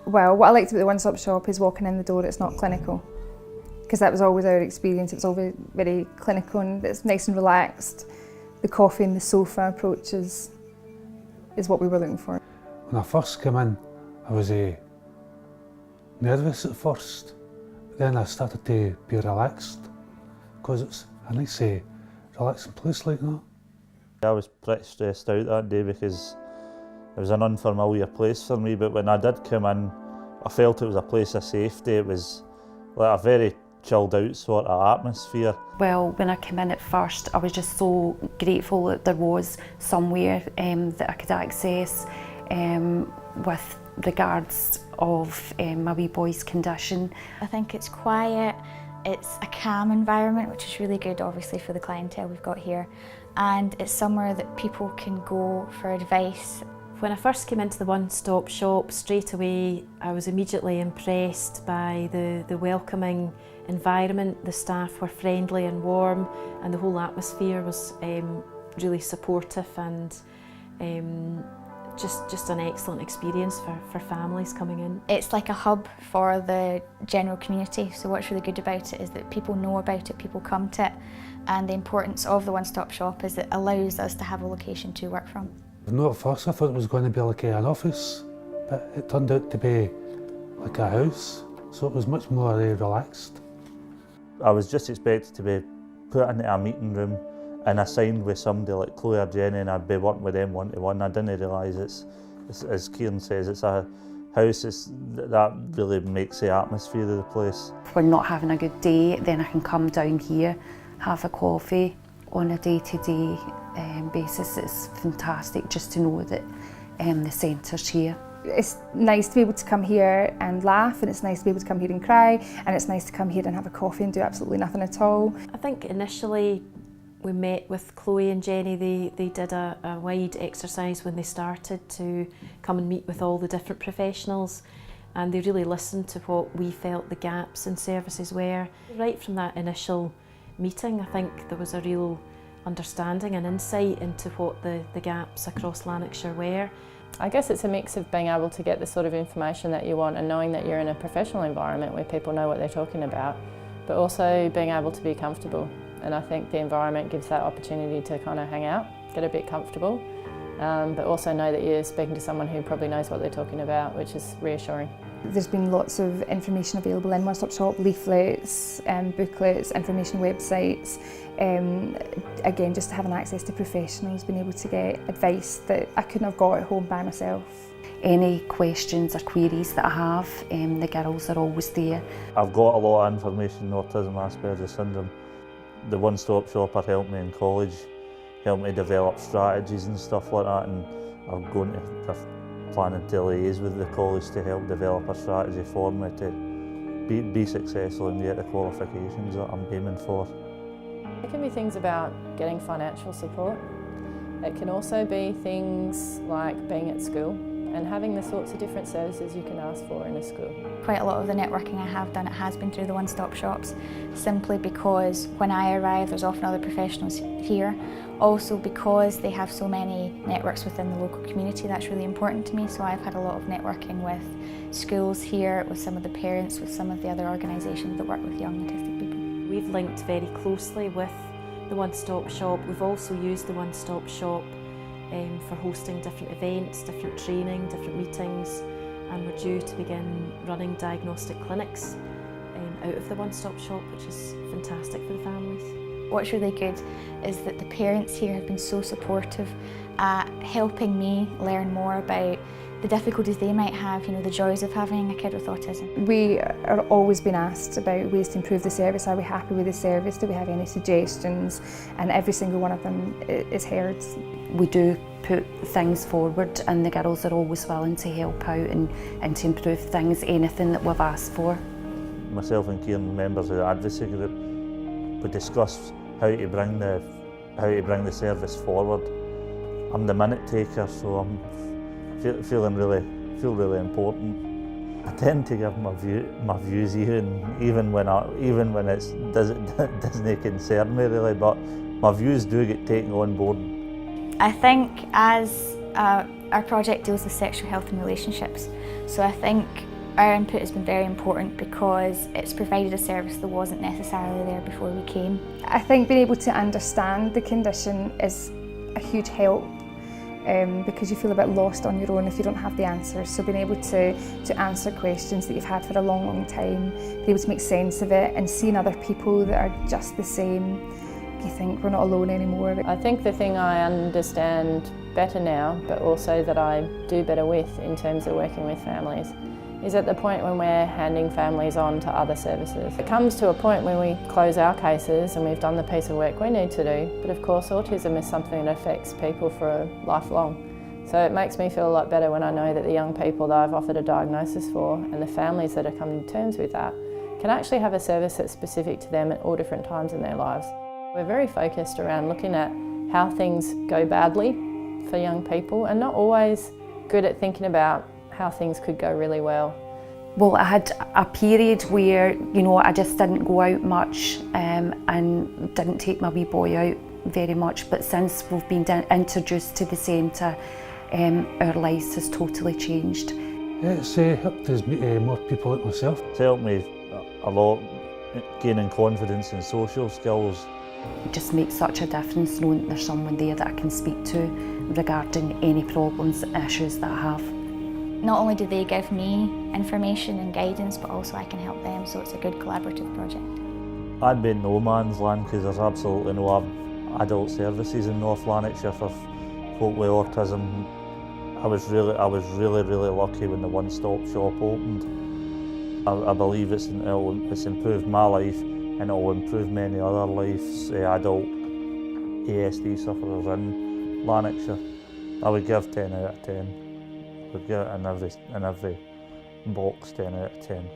Well, what I liked about the One Stop Shop is walking in the door, it's not clinical. Because that was always our experience, it was all very, very clinical and it's nice and relaxed. The coffee and the sofa approach is what we were looking for. When I first came in, I was nervous at first. Then I started to be relaxed because it's a nice relaxing place like that. I was pretty stressed out that day because it was an unfamiliar place for me, but when I did come in, I felt it was a place of safety. It was like a very chilled out sort of atmosphere. Well, when I came in at first, I was just so grateful that there was somewhere that I could access with regards of my wee boy's condition. I think it's quiet, it's a calm environment, which is really good obviously for the clientele we've got here, and it's somewhere that people can go for advice. When I first came into the One Stop Shop, straight away I was immediately impressed by the welcoming environment. The staff were friendly and warm and the whole atmosphere was really supportive and just an excellent experience for families coming in. It's like a hub for the general community, so what's really good about it is that people know about it, people come to it, and the importance of the One Stop Shop is it allows us to have a location to work from. Not at first I thought it was going to be like an office, but it turned out to be like a house, so it was much more relaxed. I was just expected to be put into a meeting room and assigned with somebody like Chloe or Jenny, and I'd be working with them one-to-one. I didn't realise it's as Kieran says, it's a house. That really makes the atmosphere of the place. If we're not having a good day, then I can come down here, have a coffee on a day-to-day basis. It's fantastic just to know that the centre's here. It's nice to be able to come here and laugh, and it's nice to be able to come here and cry, and it's nice to come here and have a coffee and do absolutely nothing at all. I think initially we met with Chloe and Jenny. They did a wide exercise when they started to come and meet with all the different professionals, and they really listened to what we felt the gaps in services were. Right from that initial meeting, I think there was a real understanding and insight into what the gaps across Lanarkshire were. I guess it's a mix of being able to get the sort of information that you want and knowing that you're in a professional environment where people know what they're talking about, but also being able to be comfortable. And I think the environment gives that opportunity to kind of hang out, get a bit comfortable, but also know that you're speaking to someone who probably knows what they're talking about, which is reassuring. There's been lots of information available in One Stop Shop, leaflets, booklets, information websites. Again, just having access to professionals, being able to get advice that I couldn't have got at home by myself. Any questions or queries that I have, the girls are always there. I've got a lot of information on autism, Asperger's syndrome. The One Stop Shop have helped me in college, helped me develop strategies and stuff like that, and I'm planning to liaise with the college to help develop a strategy for me to be successful and get the qualifications that I'm aiming for. It can be things about getting financial support. It can also be things like being at school and having the sorts of different services you can ask for in a school. Quite a lot of the networking I have done, it has been through the One Stop Shops, simply because when I arrive there's often other professionals here. Also because they have so many networks within the local community, that's really important to me. So I've had a lot of networking with schools here, with some of the parents, with some of the other organisations that work with young autistic people. We've linked very closely with the One Stop Shop. We've also used the One Stop Shop for hosting different events, different training, different meetings, and we're due to begin running diagnostic clinics out of the One Stop Shop, which is fantastic for the families. What's really good is that the parents here have been so supportive at helping me learn more about the difficulties they might have, you know, the joys of having a kid with autism. We are always being asked about ways to improve the service. Are we happy with the service? Do we have any suggestions? And every single one of them is heard. We do put things forward and the girls are always willing to help out and to improve things, anything that we've asked for. Myself and Kieran, members of the advocacy group, we discussed how to bring the service forward. I'm the minute taker, so I'm feel really important. I tend to give my views even when it doesn't concern me really, but my views do get taken on board. I think as our project deals with sexual health and relationships, so I think Our input has been very important because it's provided a service that wasn't necessarily there before we came. I think being able to understand the condition is a huge help because you feel a bit lost on your own if you don't have the answers. So being able to answer questions that you've had for a long, long time, be able to make sense of it and seeing other people that are just the same, you think we're not alone anymore. I think the thing I understand better now, but also that I do better with in terms of working with families, is at the point when we're handing families on to other services. It comes to a point when we close our cases and we've done the piece of work we need to do, but of course autism is something that affects people for lifelong. So it makes me feel a lot better when I know that the young people that I've offered a diagnosis for and the families that are coming to terms with that can actually have a service that's specific to them at all different times in their lives. We're very focused around looking at how things go badly for young people and not always good at thinking about how things could go really well. Well, I had a period where, you know, I just didn't go out much and didn't take my wee boy out very much, but since we've been introduced to the centre, our lives has totally changed. It's helped us meet more people like myself. It's helped me a lot, gaining confidence and social skills. It just makes such a difference knowing that there's someone there that I can speak to regarding any problems and issues that I have. Not only do they give me information and guidance, but also I can help them, so it's a good collaborative project. I'd be in no man's land because there's absolutely no adult services in North Lanarkshire for folk with autism. I was really lucky when the One Stop Shop opened. I believe it's improved my life and it will improve many other lives, adult ASD sufferers in Lanarkshire. I would give 10 out of 10. I would give it in every box 10 out of 10.